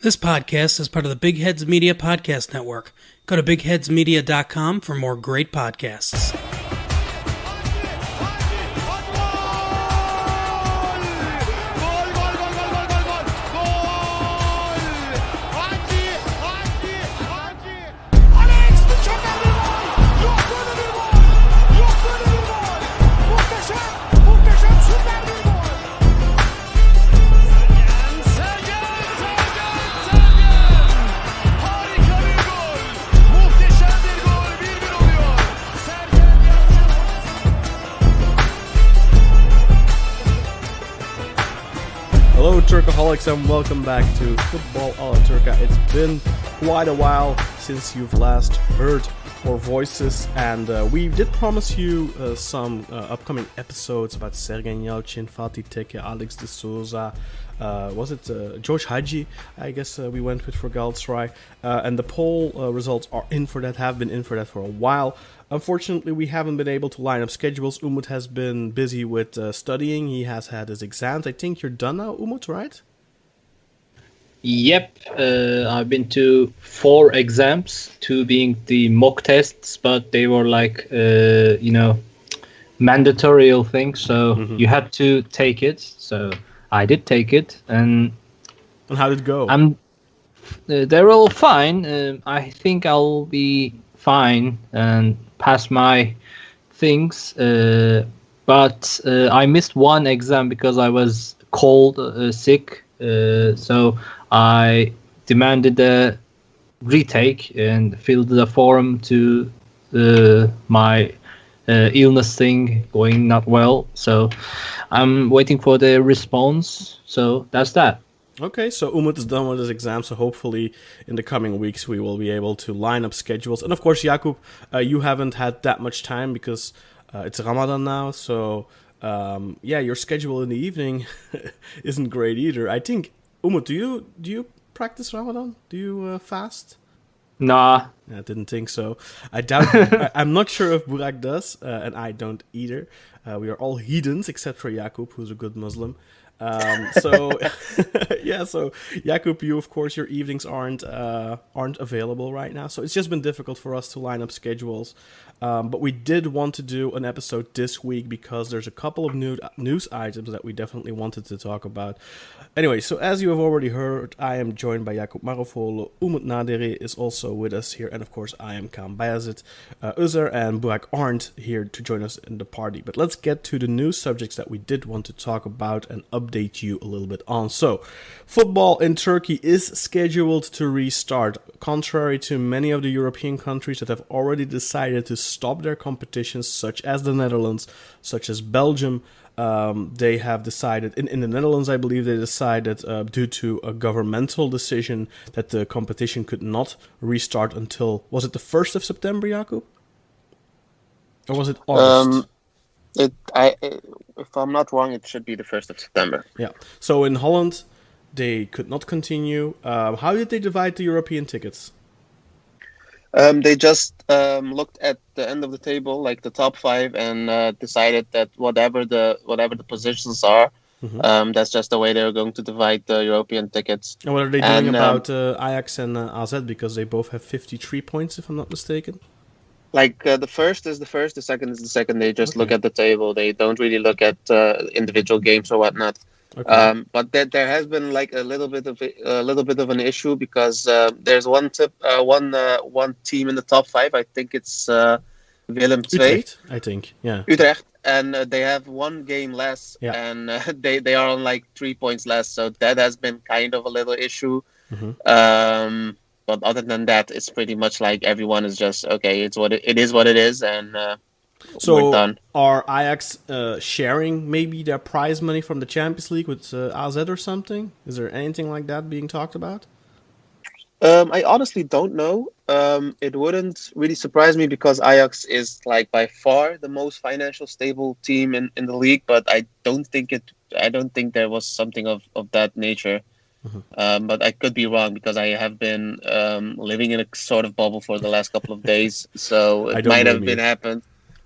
This podcast is part of the Big Heads Media Podcast Network. Go to bigheadsmedia.com for more great podcasts. Hello Turcaholics and welcome back to Football a la Turca. It's been quite a while since you've last heard our voices, and we did promise you some upcoming episodes about Sergen Yalçın, Fatih Tekke, Alex de Souza, was it George Hagi, I guess we went with for Galatasaray, and the poll results are in for that, have been in for that for a while. Unfortunately, we haven't been able to line up schedules. Umut has been busy with studying. He has had his exams. I think you're done now, Umut, right? Yep. I've been to 4 exams, 2 being the mock tests, but they were like, mandatory things. So you had to take it. So I did take it. And how did it go? They're all fine. I think I'll be fine and pass my things, but I missed one exam because I was cold, sick, so I demanded a retake and filled the form to my illness thing going not well, so I'm waiting for the response. So that's that. Okay, so Umut is done with his exam, so hopefully in the coming weeks we will be able to line up schedules. And of course, Jakub, you haven't had that much time because it's Ramadan now, so your schedule in the evening isn't great either. I think, Umut, do you practice Ramadan? Do you fast? Nah. I didn't think so. I doubt. I'm not sure if Burak does, and I don't either. We are all heathens except for Jakub, who's a good Muslim. So Jakub, you, of course, your evenings aren't available right now, so it's just been difficult for us to line up schedules. But we did want to do an episode this week because there's a couple of news items that we definitely wanted to talk about. Anyway, so as you have already heard, I am joined by Jakub Marofolo. Umut Naderi is also with us here, and of course I am Kaan Bayazit. Uzer and Burak aren't here to join us in the party. But let's get to the news subjects that we did want to talk about and update you a little bit on. So, football in Turkey is scheduled to restart, contrary to many of the European countries that have already decided to stop their competitions, such as the Netherlands, such as Belgium. They have decided, in the Netherlands, I believe they decided, due to a governmental decision, that the competition could not restart until, was it the 1st of September, Jakub? Or was it August? If I'm not wrong, it should be the 1st of September. Yeah. So in Holland, they could not continue. How did they divide the European tickets? They just looked at the end of the table, like the top 5, and decided that whatever the positions are, that's just the way they're going to divide the European tickets. And what are they doing about Ajax and AZ, because they both have 53 points, if I'm not mistaken? Like the first is the first, the second is the second. They just look at the table. They don't really look at individual games or whatnot. Okay. But there has been like a little bit of an issue because there's one team in the top 5. I think it's Willem II. Utrecht, I think, yeah. Utrecht, and they have 1 game less, and they are on like 3 points less. So that has been kind of a little issue. But other than that, it's pretty much like everyone is just okay. It is what it is, and so we're done. Are Ajax sharing maybe their prize money from the Champions League with AZ or something? Is there anything like that being talked about? I honestly don't know. It wouldn't really surprise me because Ajax is like by far the most financial stable team in the league, but I don't think there was something of that nature. But I could be wrong because I have been living in a sort of bubble for the last couple of days, so it might have happened.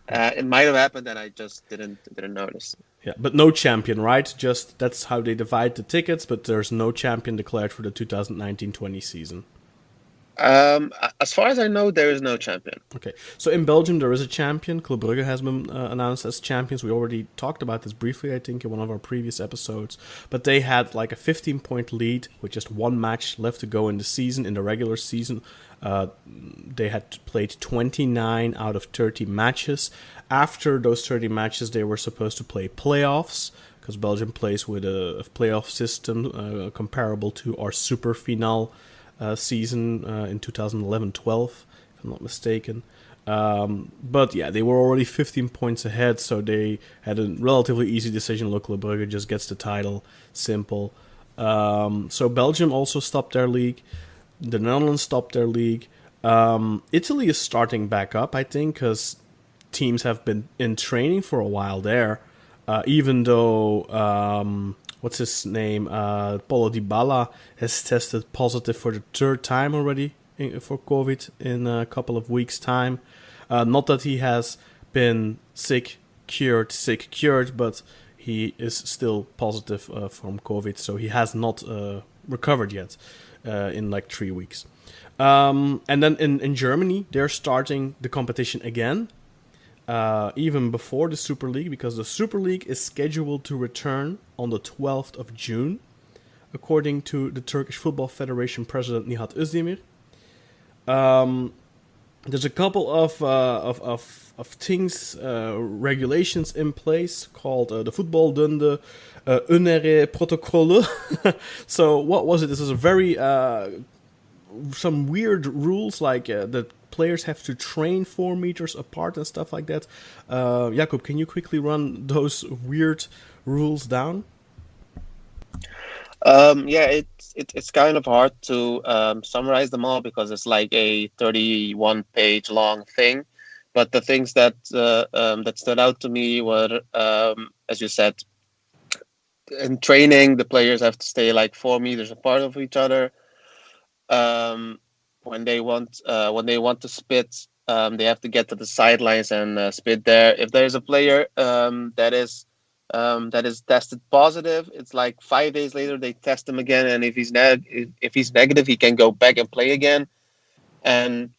It might have happened and I just didn't notice. Yeah, but no champion, right? Just that's how they divide the tickets, but there's no champion declared for the 2019-20 season. As far as I know, there is no champion. Okay, so in Belgium there is a champion. Club Brugge has been announced as champions. We already talked about this briefly, I think, in one of our previous episodes. But they had like a 15-point lead with just one match left to go in the season, in the regular season. They had played 29 out of 30 matches. After those 30 matches, they were supposed to play playoffs, because Belgium plays with a playoff system comparable to our Super Final season in 2011-12, if I'm not mistaken. But yeah, they were already 15 points ahead, so they had a relatively easy decision. Look, Club Brugge just gets the title, simple. So Belgium also stopped their league. The Netherlands stopped their league. Italy is starting back up, I think, because teams have been in training for a while there. Even though, what's his name? Paulo Dybala has tested positive for the third time already for COVID in a couple of weeks' time. Not that he has been sick cured, but he is still positive from COVID, so he has not recovered yet in like 3 weeks. And then in Germany, they're starting the competition again, even before the Super League, because the Super League is scheduled to return on the 12th of June, according to the Turkish Football Federation president Nihat Özdemir. There's a couple of things, regulations in place called the Voetbalbunde Öneri Protokolü. So what was it? This is a very some weird rules, like that players have to train 4 meters apart and stuff like that. Jakub, can you quickly run those weird rules down? Yeah, it's kind of hard to summarize them all because it's like a 31-page long thing. But the things that that stood out to me were, as you said, in training, the players have to stay like 4 meters apart of each other. When they want to spit, they have to get to the sidelines and spit there. If there's a player that is tested positive, it's like 5 days later they test him again, and if he's negative, he can go back and play again. And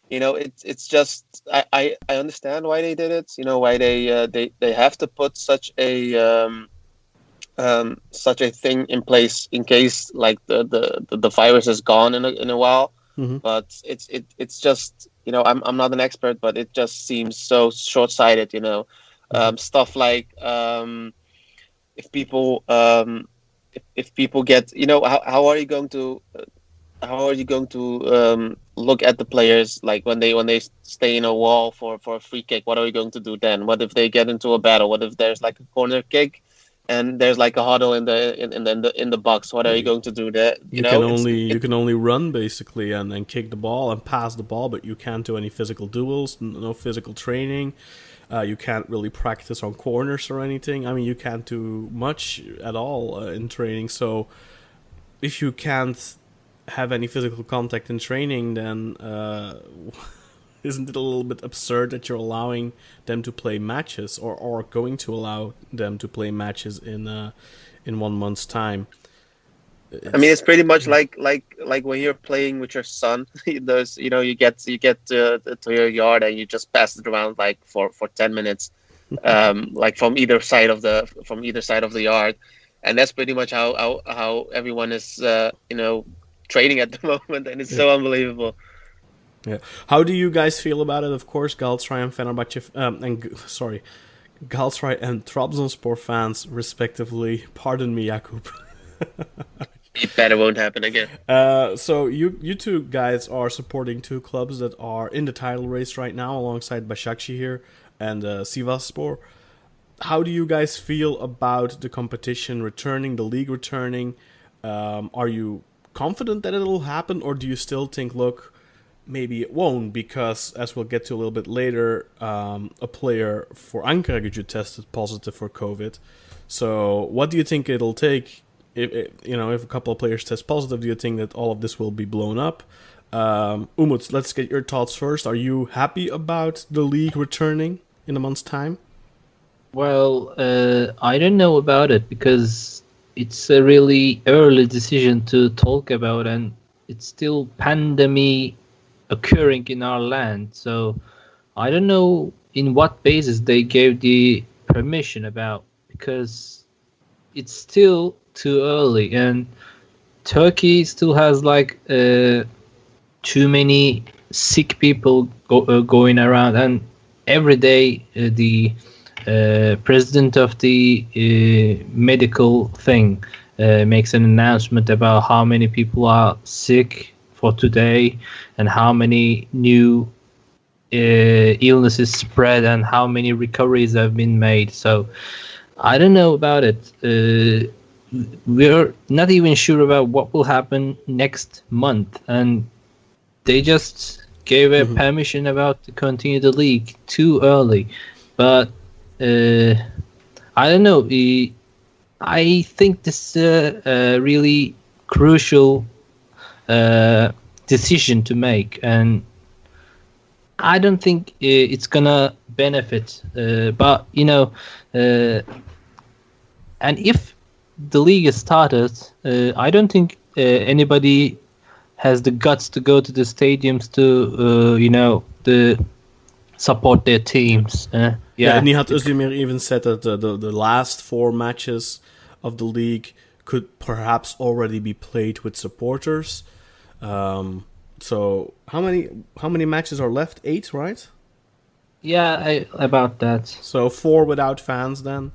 it's just I understand why they did it. Why they have to put such a thing in place in case like the virus is gone in a while. Mm-hmm. But it's just I'm not an expert, but it just seems so short-sighted. Stuff like if people get how are you going to look at the players, like when they stay in a wall for a free kick? What are you going to do then? What if they get into a battle? What if there's like a corner kick and there's like a huddle in the box? What are you going to do there? You can only run basically and kick the ball and pass the ball, but you can't do any physical duels, no physical training. You can't really practice on corners or anything. I mean, you can't do much at all in training. So if you can't have any physical contact in training, then isn't it a little bit absurd that you're allowing them to play matches or going to allow them to play matches in 1 month's time? I mean, it's pretty much like when you're playing with your son. There's you get to your yard and you just pass it around like for 10 minutes, like from either side of the yard, and that's pretty much how everyone is training at the moment, and it's so unbelievable. Yeah. How do you guys feel about it? Of course, Galatasaray and Galatasaray and Trabzonspor fans, respectively. Pardon me, Jakub. It better won't happen again. So you two guys are supporting 2 clubs that are in the title race right now, alongside Başakşehir and Sivasspor. How do you guys feel about the competition returning, the league returning? Are you confident that it'll happen, or do you still think, look, maybe it won't, because as we'll get to a little bit later, a player for Ankaragücü tested positive for COVID. So what do you think it'll take? If a couple of players test positive, do you think that all of this will be blown up? Umut, let's get your thoughts first. Are you happy about the league returning in a month's time? Well, I don't know about it because it's a really early decision to talk about, and it's still pandemic occurring in our land. So I don't know in what basis they gave the permission about, because it's still too early, and Turkey still has like too many sick people going around, and every day the president of the medical thing makes an announcement about how many people are sick for today and how many new illnesses spread and how many recoveries have been made. So I don't know about it. We're not even sure about what will happen next month, and they just gave a permission about to continue the league too early. But I don't know. I think this is a really crucial decision to make, and I don't think it's gonna benefit. But and if the league is started, I don't think anybody has the guts to go to the stadiums to to support their teams. Yeah, Nihat Özdemir even said that the last 4 matches of the league could perhaps already be played with supporters. So how many matches are left? 8, right? Yeah, about that. So 4 without fans then,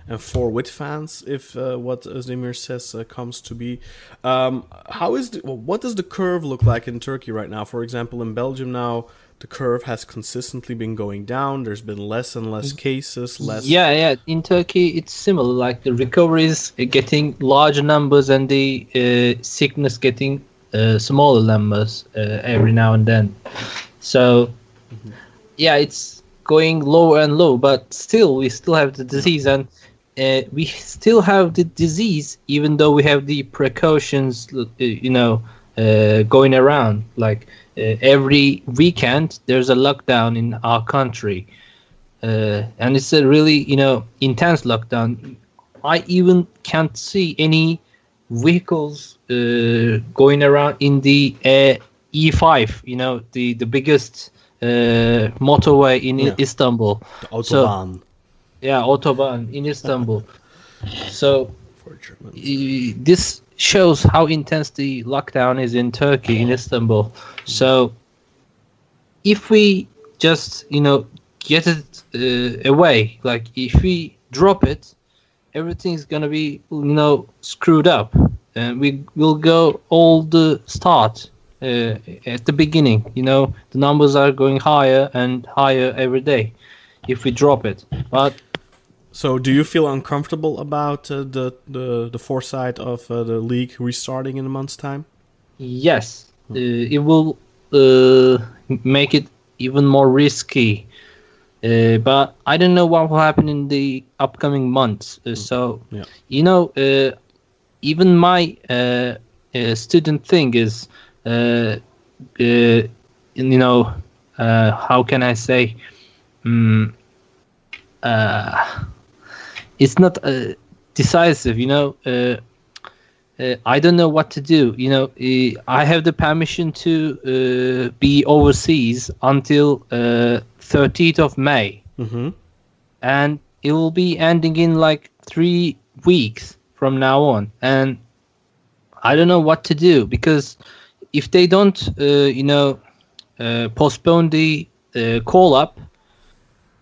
and 4 with fans, if what Özdemir says comes to be. What does the curve look like in Turkey right now? For example, in Belgium now, the curve has consistently been going down. There's been less and less cases. Yeah. In Turkey, it's similar. Like the recoveries getting larger numbers and the sickness getting smaller numbers every now and then. So yeah, it's going lower and lower, but still we still have the disease, and we still have the disease even though we have the precautions going around. Like every weekend there's a lockdown in our country, and it's a really intense lockdown. I even can't see any vehicles going around in the E5, the biggest motorway in Istanbul. The Autobahn. Autobahn in Istanbul. So this shows how intense the lockdown is in Turkey, in Istanbul. So if we just get it away, like if we drop it, everything's gonna be screwed up, and we will go all the start at the beginning. The numbers are going higher and higher every day if we drop it. But so, do you feel uncomfortable about the foresight of the league restarting in a month's time? Yes, it will make it even more risky. But I don't know what will happen in the upcoming months. Even my student thing is, how can I say? It's not decisive. I don't know what to do. I have the permission to be overseas until 30th of May. And it will be ending in like 3 weeks from now on. And I don't know what to do, because if they don't, postpone the call up,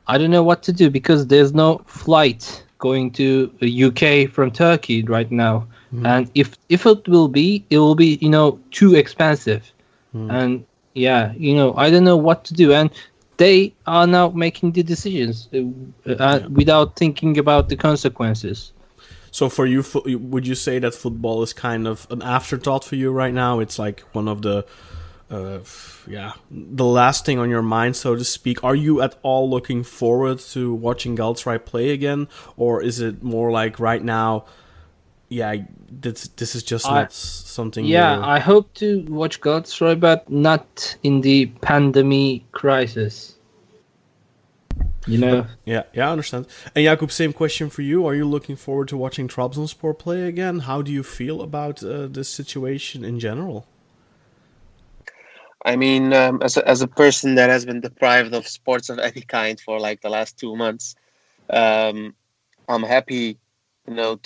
I don't know what to do, because there's no flight going to UK from Turkey right now. And if it will be too expensive. And I don't know what to do. And they are now making the decisions without thinking about the consequences. So for you, would you say that football is kind of an afterthought for you right now? It's like one of the last thing on your mind, so to speak. Are you at all looking forward to watching Galatasaray play again, or is it more like right now, this is just not something? I hope to watch Galatasaray, but not in the pandemic crisis. You know. Yeah, I understand. And Jakub, same question for you. Are you looking forward to watching Trabzonspor play again? How do you feel about this situation in general? I mean, as a person that has been deprived of sports of any kind for like the last 2 months, I'm happy. The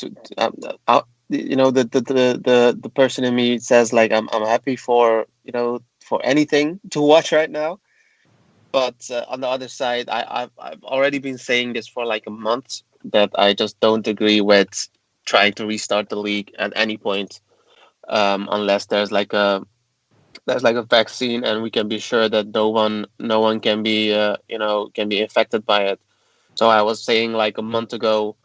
person in me says like I'm happy for for anything to watch right now. But on the other side, I've already been saying this for like a month that I just don't agree with trying to restart the league at any point, unless there's like a vaccine and we can be sure that no one can be can be infected by it. So I was saying like a month ago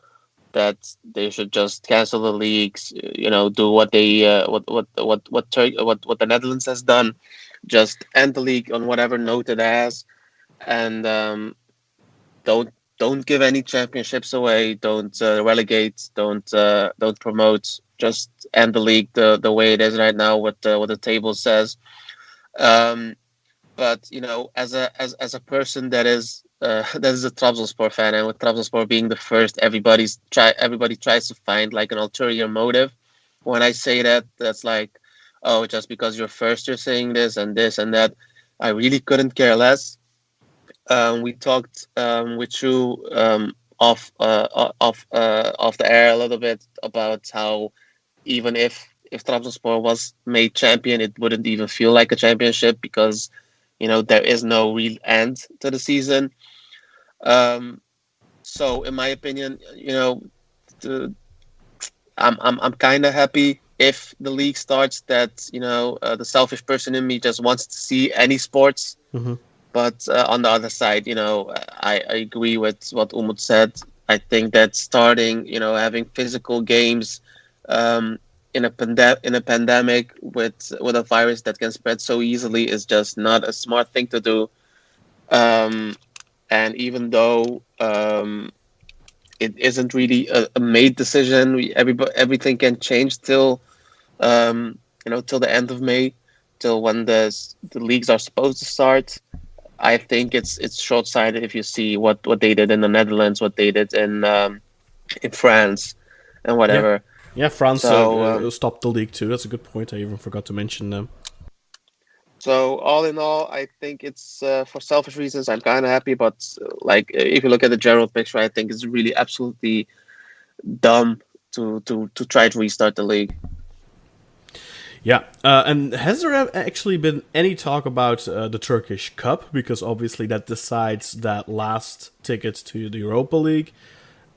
that they should just cancel the leagues, do what they what the Netherlands has done, just end the league on whatever note it has, and don't give any championships away, don't relegate, don't promote, just end the league the way it is right now, what the table says. But as a person that is a Trabzonspor fan, and with Trabzonspor being the first, everybody tries to find like an ulterior motive. When I say that, that's like, oh, just because you're first, you're saying this and that. I really couldn't care less. We talked with you off the air a little bit about how even if Trabzonspor was made champion, it wouldn't even feel like a championship because there is no real end to the season. So in my opinion, I'm kind of happy if the league starts. That the selfish person in me just wants to see any sports. Mm-hmm. But on the other side, I agree with what Umut said. I think that starting, having physical games in a pandemic with a virus that can spread so easily is just not a smart thing to do. And even though it isn't really a made decision, everything can change till till the end of May, till when the leagues are supposed to start. I think it's short-sighted if you see what they did in the Netherlands, what they did in France, and whatever. Yeah, France stopped the league too. That's a good point. I even forgot to mention them. So all in all, I think it's for selfish reasons. I'm kind of happy, but like if you look at the general picture, I think it's really absolutely dumb to try to restart the league. Yeah, and has there actually been any talk about the Turkish Cup? Because obviously that decides that last ticket to the Europa League.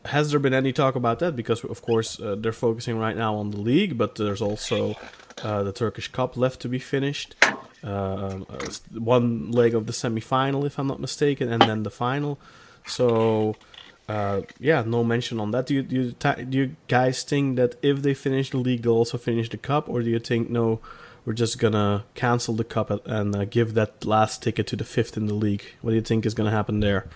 Has there been any talk about that? Because, of course, they're focusing right now on the league, but there's also the Turkish Cup left to be finished. One leg of the semi-final, if I'm not mistaken, and then the final. So, no mention on that. Do you guys think that if they finish the league, they'll also finish the cup, or do you think no, we're just gonna cancel the cup and give that last ticket to the fifth in the league? What do you think is gonna happen there?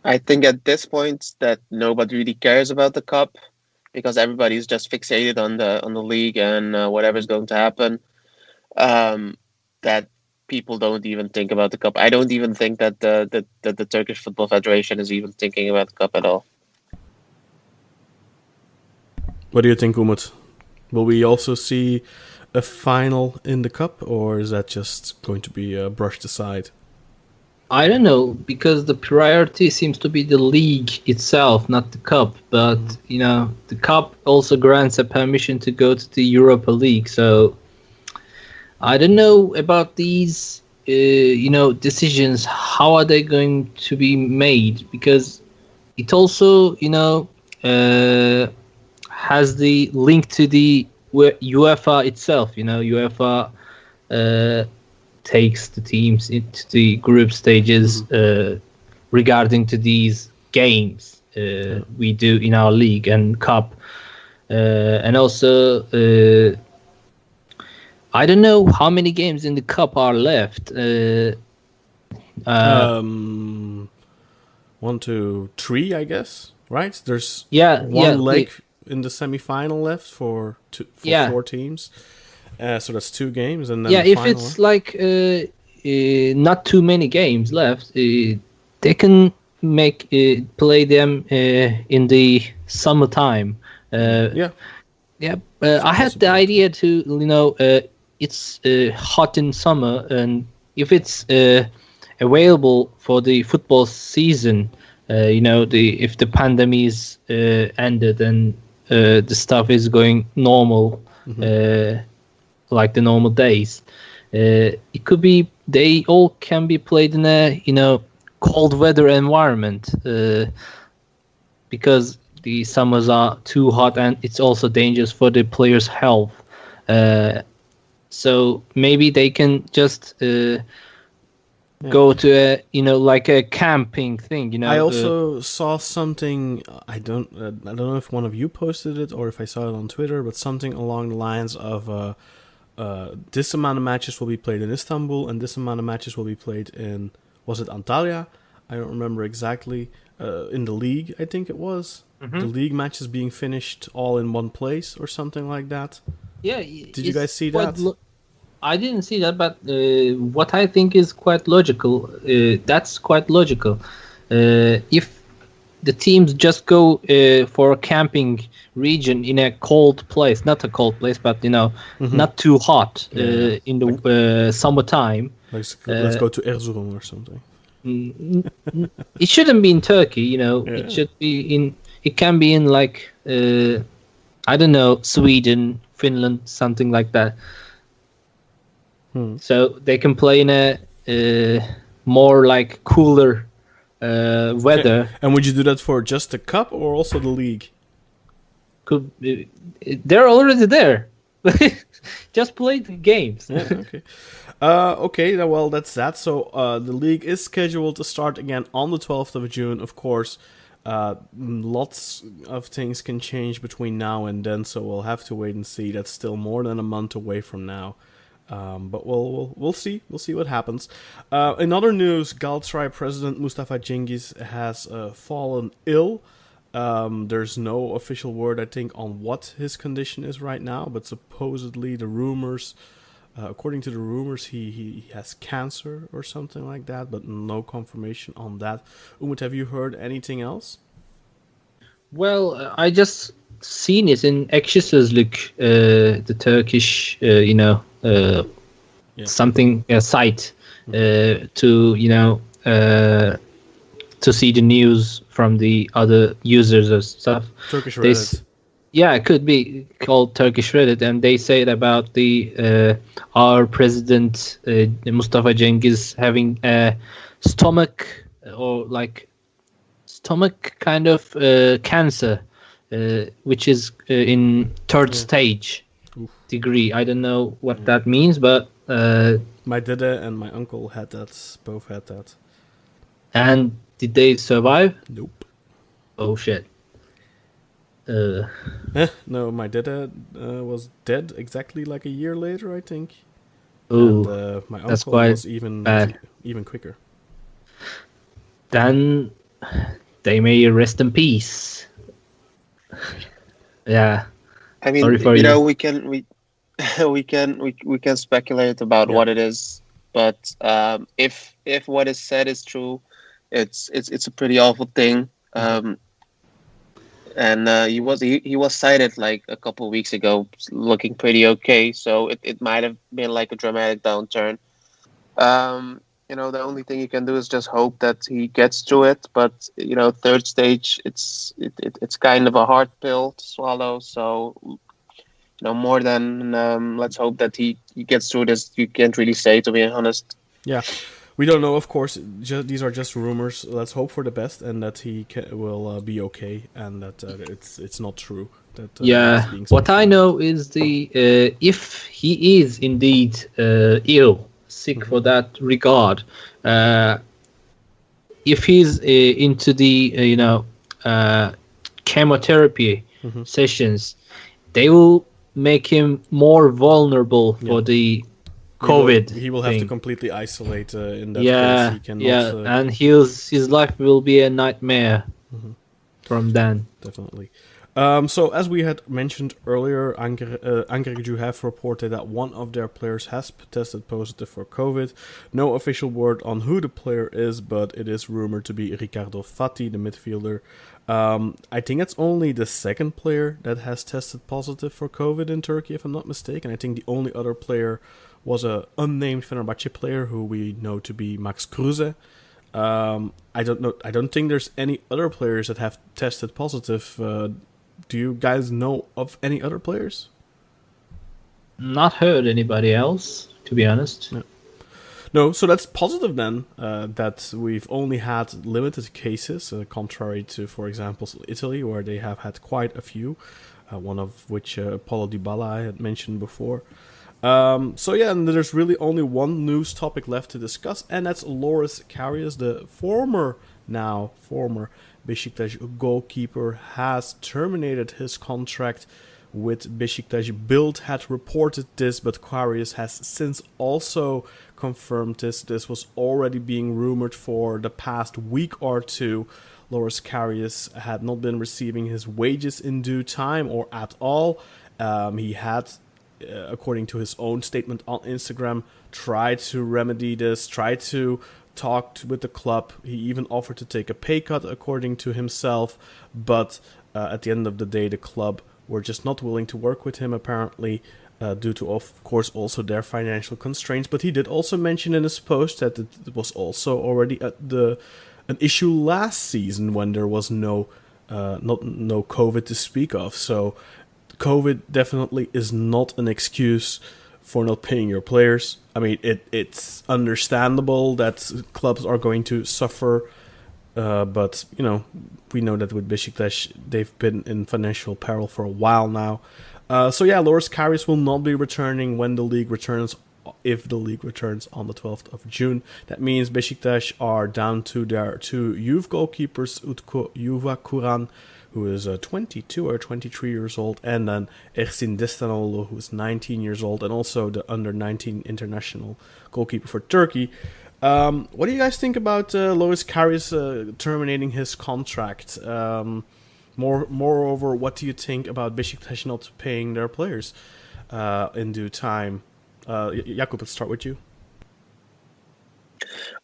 I think at this point that nobody really cares about the cup because everybody's just fixated on the league and whatever's going to happen. That people don't even think about the cup. I don't even think that the Turkish Football Federation is even thinking about the cup at all. What do you think, Umut? Will we also see a final in the cup, or is that just going to be brushed aside? I don't know, because the priority seems to be the league itself, not the cup. But, the cup also grants a permission to go to the Europa League. So I don't know about these, decisions. How are they going to be made? Because it also, has the link to the UEFA itself. UEFA takes the teams into the group stages regarding to these games we do in our league and cup. And also, I don't know how many games in the cup are left. 1, 2, 3, I guess. Right? There's one leg in the semi-final left for 4 teams. So that's 2 games, and then if it's like not too many games left, they can play them in the summertime. Yeah. Yeah, I had the idea to, it's hot in summer, and if it's available for the football season, if the pandemic is ended and the stuff is going normal, like the normal days, it could be they all can be played in a cold weather environment, because the summers are too hot and it's also dangerous for the players' health. So maybe they can just go to a like a camping thing. I also saw something. I don't know if one of you posted it or if I saw it on Twitter, but something along the lines of this amount of matches will be played in Istanbul and this amount of matches will be played in, was it Antalya? I don't remember exactly. In the league, I think it was. The league matches being finished all in one place or something like that. Yeah. Did you guys see that? I didn't see that, but what I think is quite logical. That's quite logical. If the teams just go for a camping region in a cold place, not a cold place, but not too hot in the summertime. Let's go to Erzurum or something. It shouldn't be in Turkey, It should be in. It can be in like I don't know, Sweden, Finland, something like that. So they can play in a more like cooler weather. And would you do that for just the cup or also the league? They're already there. Just play the games. Yeah, okay. Okay, well, that's that. So the league is scheduled to start again on the 12th of June, of course. Lots of things can change between now and then, so we'll have to wait and see. That's still more than a month away from now. But we'll see. We'll see what happens. In other news, Galatasaray president Mustafa Cengiz has fallen ill. There's no official word, I think, on what his condition is right now, but supposedly the rumors, according to the rumors, he has cancer or something like that, but no confirmation on that. Umut, have you heard anything else? Well, I just seen it in Ekşi Sözlük, the Turkish, something site to see the news from the other users or stuff. Turkish Reddit. Yeah, it could be called Turkish Reddit, and they said about the our president Mustafa Cengiz having a stomach kind of cancer, which is in third stage degree. I don't know what that means, but my dada and my uncle had that. Both had that. And did they survive? Nope. Oh shit. No, my dada was dead exactly like a year later, I think. Ooh, and my that's uncle quite was even quicker. Then they may rest in peace. Yeah. I mean, we can speculate about what it is, but if what is said is true, it's a pretty awful thing. And he was cited like a couple of weeks ago, looking pretty okay. So it might have been like a dramatic downturn. The only thing you can do is just hope that he gets through it. But third stage, it's kind of a hard pill to swallow. So more than let's hope that he gets through this. You can't really say, to be honest. Yeah. We don't know, of course. These are just rumors. Let's hope for the best and that he will be okay, and that it's not true. That what I know is if he is indeed ill, sick for that regard, if he's into the chemotherapy sessions, they will make him more vulnerable for the COVID. He will have to completely isolate in that place. He cannot, and his life will be a nightmare from then. Definitely. So as we had mentioned earlier, Ankaragücü have reported that one of their players has tested positive for COVID. No official word on who the player is, but it is rumored to be Ricardo Fati, the midfielder. I think it's only the second player that has tested positive for COVID in Turkey, if I'm not mistaken. I think the only other player was a unnamed Fenerbahce player who we know to be Max Kruse. I don't know. I don't think there's any other players that have tested positive. Do you guys know of any other players? Not heard anybody else, to be honest. No, so that's positive then, that we've only had limited cases, contrary to, for example, Italy, where they have had quite a few, one of which Paulo Dybala I had mentioned before. So yeah, and there's really only one news topic left to discuss, and that's Loris Karius, the former Beşiktaş goalkeeper, has terminated his contract with Beşiktaş. Bild had reported this, but Karius has since also confirmed this. This was already being rumored for the past week or two. Loris Karius had not been receiving his wages in due time or at all. He had, according to his own statement on Instagram, tried to remedy this, tried to talk with the club. He even offered to take a pay cut, according to himself, but at the end of the day, the club were just not willing to work with him, apparently, due to, of course, also their financial constraints. But he did also mention in his post that it was also already an issue last season when there was no COVID to speak of. So COVID definitely is not an excuse for not paying your players. I mean, it's understandable that clubs are going to suffer, but you know, we know that with Beşiktaş, they've been in financial peril for a while now. So yeah, Loris Karius will not be returning when the league returns, if the league returns on the 12th of June. That means Beşiktaş are down to their two youth goalkeepers, Utku Yuvakuran, who is 22 or 23 years old, and then Ersin Destanoğlu, who is 19 years old, and also the under-19 international goalkeeper for Turkey. What do you guys think about Loris Karius terminating his contract? Moreover, what do you think about Beşiktaş not paying their players in due time? Jakub, let's start with you.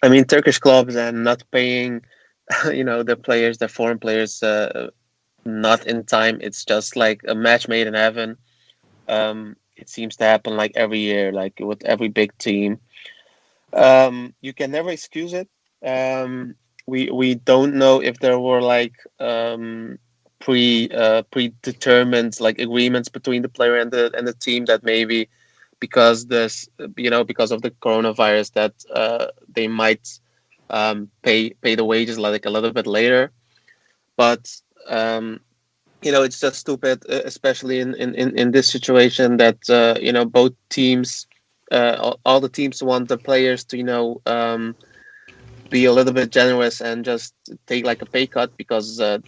I mean, Turkish clubs and not paying, their players, their foreign players, not in time. It's just like a match made in heaven. It seems to happen like every year, like with every big team. You can never excuse it. We don't know if there were like predetermined like agreements between the player and the team that maybe because because of the coronavirus that they might pay the wages like a little bit later. But it's just stupid, especially in this situation that both teams, all the teams want the players to be a little bit generous and just take like a pay cut because the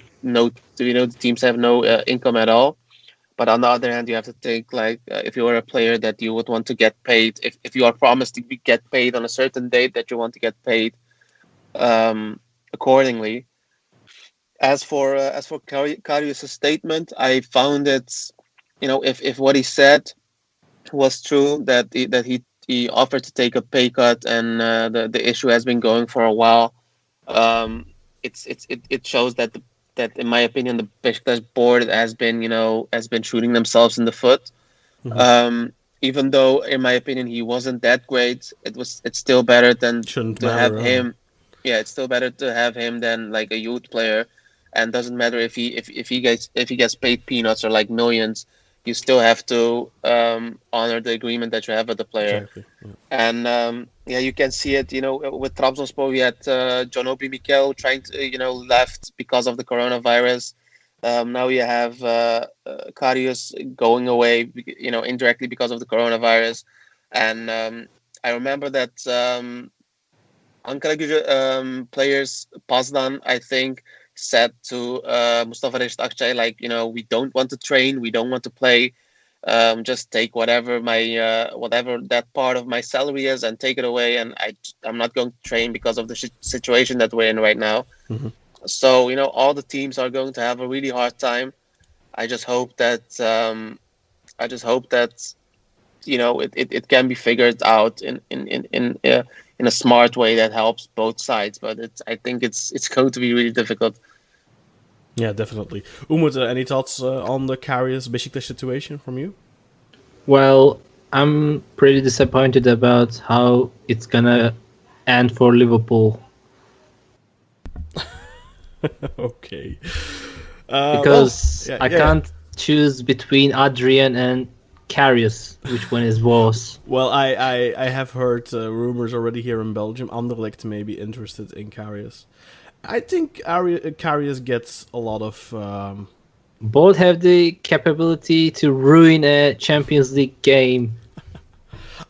teams have no income at all. But on the other hand, you have to think like if you are a player that you would want to get paid, if you are promised to get paid on a certain date, that you want to get paid accordingly. As for Karius' statement, I found it, if what he said was true, that he offered to take a pay cut, and the issue has been going for a while. It shows that in my opinion the Beşiktaş board has been shooting themselves in the foot. Mm-hmm. Even though in my opinion he wasn't that great, it's still better than have him. Yeah, it's still better to have him than like a youth player. And doesn't matter if he gets paid peanuts or like millions, you still have to honor the agreement that you have with the player. Exactly. Yeah. And you can see it. With Trabzonspor, we had John Obi Mikel trying to left because of the coronavirus. Now you have Karius going away, indirectly because of the coronavirus. And I remember that Ankaragücü players, Pazdan, I think, said to Mustafa Cengiz, like, we don't want to train, we don't want to play, just take whatever that part of my salary is and take it away, and I'm not going to train because of the situation that we're in right now. Mm-hmm. So all the teams are going to have a really hard time. I just hope that it can be figured out in a smart way that helps both sides. But I think it's going to be really difficult. Yeah, definitely. Umut, any thoughts on the Karius Beşiktaş situation from you? Well, I'm pretty disappointed about how it's gonna end for Liverpool. Okay. Because I can't choose between Adrian and Karius. Which one is worse? Well, I have heard rumors already here in Belgium. Anderlecht may be interested in Karius. I think Karius gets a lot of... Both have the capability to ruin a Champions League game.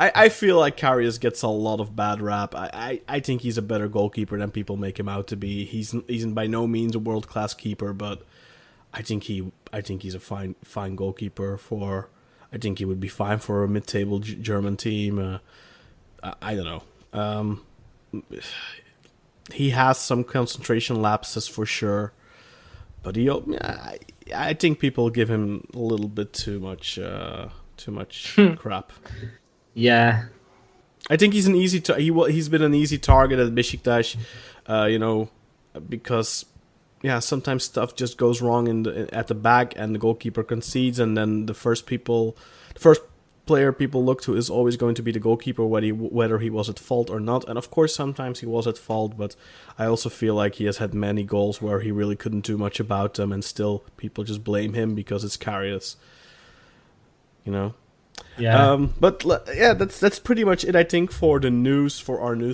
I feel like Karius gets a lot of bad rap. I think he's a better goalkeeper than people make him out to be. He's by no means a world class keeper, but I think he's a fine goalkeeper for. I think he would be fine for a mid-table German team. I don't know. He has some concentration lapses for sure, but I think people give him a little bit too much crap. Yeah, I think he's he's been an easy target at Beşiktaş, because sometimes stuff just goes wrong at the back and the goalkeeper concedes, and then the first player people look to is always going to be the goalkeeper, whether he was at fault or not. And of course, sometimes he was at fault, but I also feel like he has had many goals where he really couldn't do much about them, and still people just blame him because it's Karius. Yeah. That's pretty much it, I think, for our news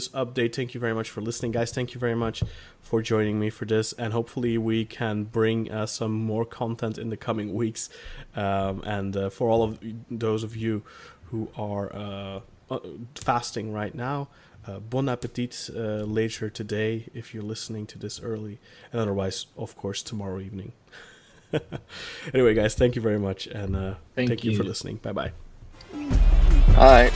update. Thank you very much for listening, guys. Thank you very much for joining me for this, and hopefully we can bring some more content in the coming weeks. And for all of those of you who are fasting right now, bon appetit later today if you're listening to this early, and otherwise, of course, tomorrow evening. Anyway, guys, thank you very much, and thank you for listening. Bye-bye. All right.